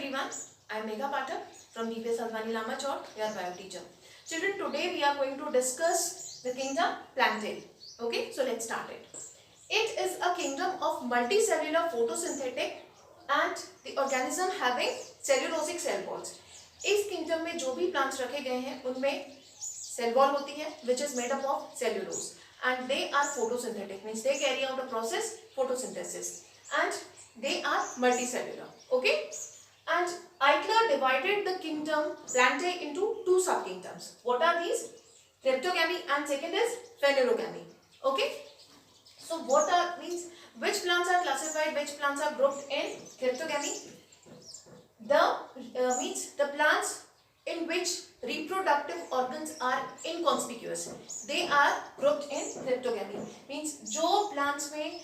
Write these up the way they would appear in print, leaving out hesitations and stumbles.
everyone, I am Megha Pathak from DPS Alvani Lamachor, your bio teacher. Children, today we are going to discuss the kingdom Plantae. Okay, so let's start it. It is a kingdom of multicellular photosynthetic and the organism having cellulosic cell walls. इस kingdom में जो भी plants रखे गए हैं उनमें cell wall होती है which is made up of cellulose and they are photosynthetic, means they carry out a process photosynthesis and they are multicellular. Okay, and Eichler divided the kingdom Plantae into two subkingdoms. What are these? Cryptogamy and second is phanerogamy. Okay, so what are means which plants are classified, which plants are grouped in cryptogamy? The means the plants in which reproductive organs are inconspicuous, they are grouped in cryptogamy. Means जो plants में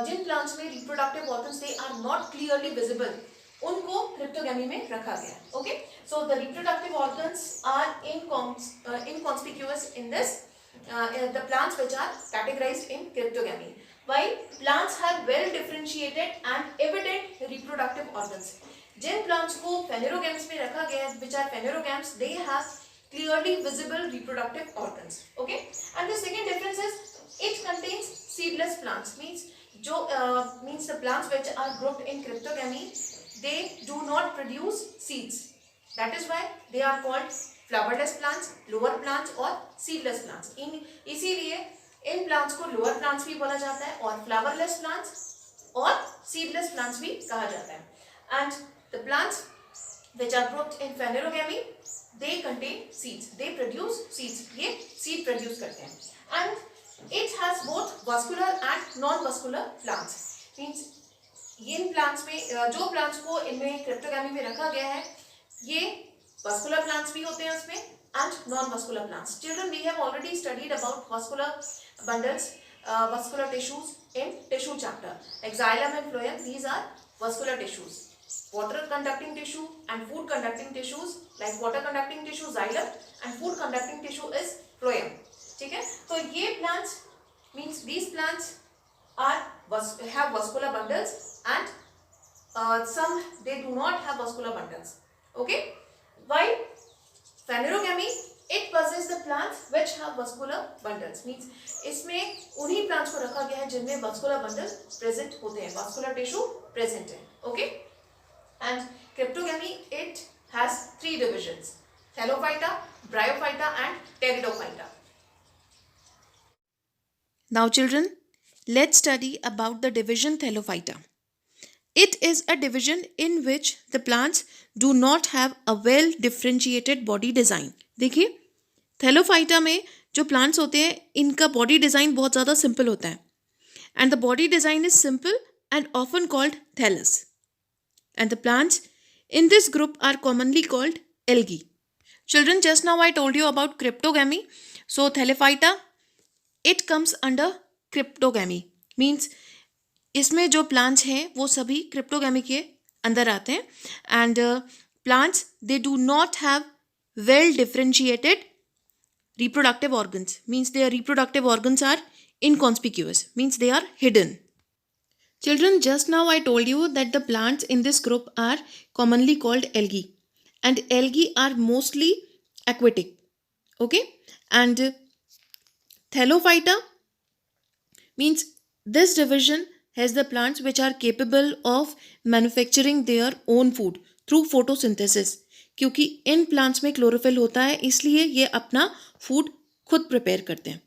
जिन plants में reproductive organs they are not clearly visible, उनको cryptogamy में रखा गया. Okay, so the reproductive organs are inconspicuous in this the plants which are categorized in cryptogamy, while plants have well differentiated and evident reproductive organs. Jin plants को phanerogams में रखा गया है, which are phanerogams, they have clearly visible reproductive organs. Okay, and the second difference is it contains seedless plants. Means जो means the plants which are grouped in cryptogamy, they do not produce seeds. That is why they are called flowerless plants, lower plants और seedless plants. इसीलिए इन plants को lower plants भी बोला जाता है और flowerless plants और seedless plants भी कहा जाता है. And the plants which are grouped in phanerogamy, they contain seeds. They produce seeds. ये seed produce करते हैं. And it has both vascular and non-vascular plants. Means in plants में जो plants को इनमें cryptogamy में रखा गया है, ये vascular plants भी होते हैं उसमें and non-vascular plants. Children, we have already studied about vascular bundles, vascular tissues in tissue chapter. Like xylem and phloem, these are vascular tissues. Water conducting tissue and food conducting tissues, like water conducting tissue xylem and food conducting tissue is phloem. ठीक है, तो ये plants means these plants are have vascular bundles and some they do not have vascular bundles. Okay, while phanerogamy it possesses the plants which have vascular bundles. Means इसमें उन्हीं plants को रखा गया है जिनमें vascular bundles present होते हैं, vascular tissue present है. Okay. And cryptogamy it has three divisions: Thallophyta, Bryophyta and Pteridophyta. Now children, let's study about the division Thallophyta. It is a division in which the plants do not have a well differentiated body design. देखिए Thallophyta में जो plants होते हैं इनका body design बहुत ज़्यादा simple होता है and the body design is simple and often called thallus. And the plants in this group are commonly called algae. Children, just now I told you about cryptogamy. So Thallophyta, it comes under cryptogamy. Means इसमें जो plants हैं वो सभी cryptogamy के अंदर आते हैं. And plants, they do not have well differentiated reproductive organs. Means their reproductive organs are inconspicuous. Means they are hidden. Children, just now I told you that the plants in this group are commonly called algae and algae are mostly aquatic. Okay, and Thallophyta means this division has the plants which are capable of manufacturing their own food through photosynthesis. क्योंकि इन plants में chlorophyll होता है इसलिए ये अपना food खुद prepare करते हैं.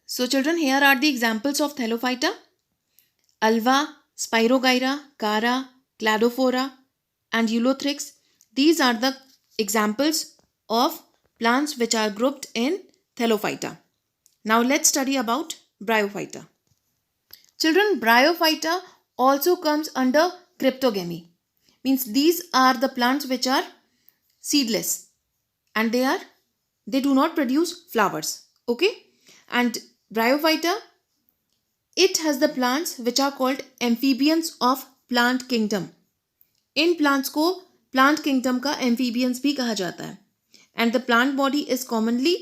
So children, here are the examples of Thallophyta: Alva, Spirogyra, Cara, Cladophora and Eulothrix. These are the examples of plants which are grouped in Thallophyta. Now let's study about Bryophyta. Children, Bryophyta also comes under cryptogamy. Means these are the plants which are seedless and they do not produce flowers. Okay, and Bryophyta, it has the plants which are called amphibians of plant kingdom. In plants को plant kingdom का amphibians भी कहा जाता है. And the plant body is commonly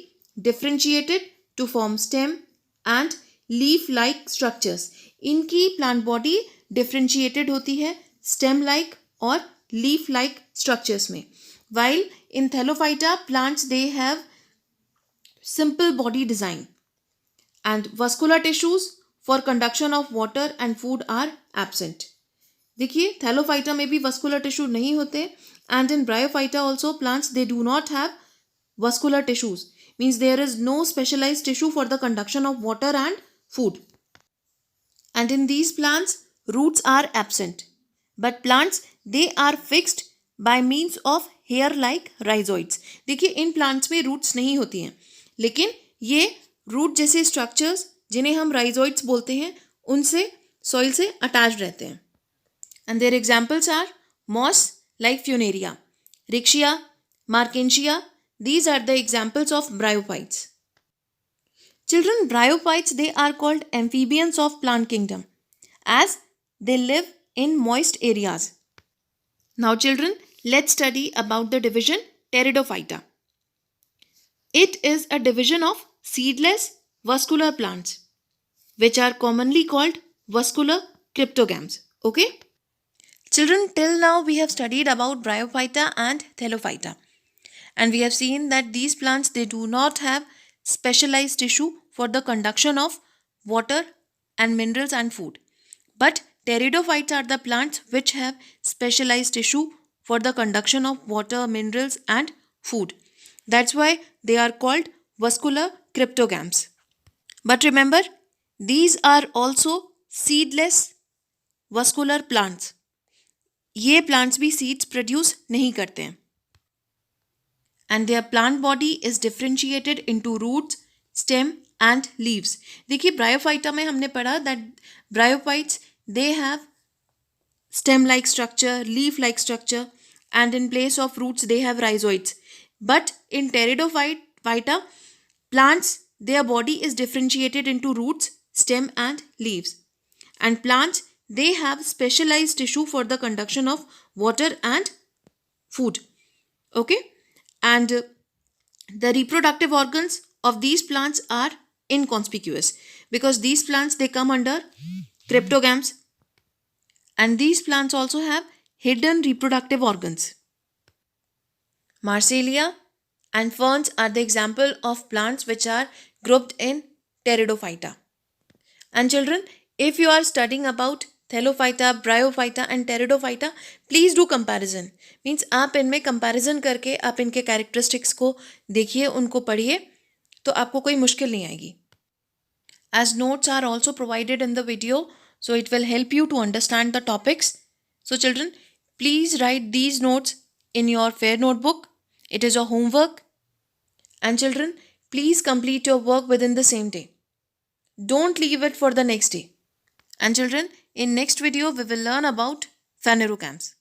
differentiated to form stem and leaf-like structures. इनकी plant body differentiated होती है stem-like और लीफ लाइक स्ट्रक्चर्स में. While in Thellophyta plants they have simple body design and vascular tissues for conduction of water and food are absent. देखिए Thallophyta में भी vascular tissue नहीं होते and in Bryophyta also plants they do not have vascular tissues means there is no specialised tissue for the conduction of water and food. And in these plants, roots are absent. But plants, they are fixed by means of hair-like rhizoids. देखिए इन plants में roots नहीं होती हैं, लेकिन ये root जैसे structures जिन्हें हम rhizoids बोलते हैं, उनसे soil से attached रहते हैं. And their examples are moss like Funaria, Rixia, Markensia. These are the examples of bryophytes. Children, bryophytes, they are called amphibians of plant kingdom as they live in moist areas. Now children, let's study about the division Pteridophyta. It is a division of seedless vascular plants which are commonly called vascular cryptogams. Okay? Children, till now we have studied about Bryophyta and Thellophyta. And we have seen that these plants, they do not have specialized tissue for the conduction of water and minerals and food. But pteridophytes are the plants which have specialized tissue for the conduction of water, minerals and food. That's why they are called vascular cryptogams. But remember, these are also seedless vascular plants. ये plants भी seeds produce नहीं करते हैं. And their plant body is differentiated into roots, stem and leaves. देखिए Bryophyta में हमने पढ़ा that Bryophytes they have stem like structure, leaf like structure and in place of roots they have rhizoids. But in Pteridophyta plants their body is differentiated into roots, stem and leaves. And plants they have specialized tissue for the conduction of water and food. Okay? And the reproductive organs of these plants are inconspicuous because these plants they come under cryptogams and these plants also have hidden reproductive organs. Marsalia and ferns are the example of plants which are grouped in Pteridophyta. And children, if you are studying about Thellophyta, Bryophyta and Pteridophyta, please do comparison. Means आप इनमें comparison करके आप इनके characteristics को देखिए, उनको पढ़िए, तो आपको कोई मुश्किल नहीं आएगी. As notes are also provided in the video, so it will help you to understand the topics. So children, please write these notes in your fair notebook. It is your homework. And children, please complete your work within the same day. Don't leave it for the next day. And children, in next video we will learn about phanerogams.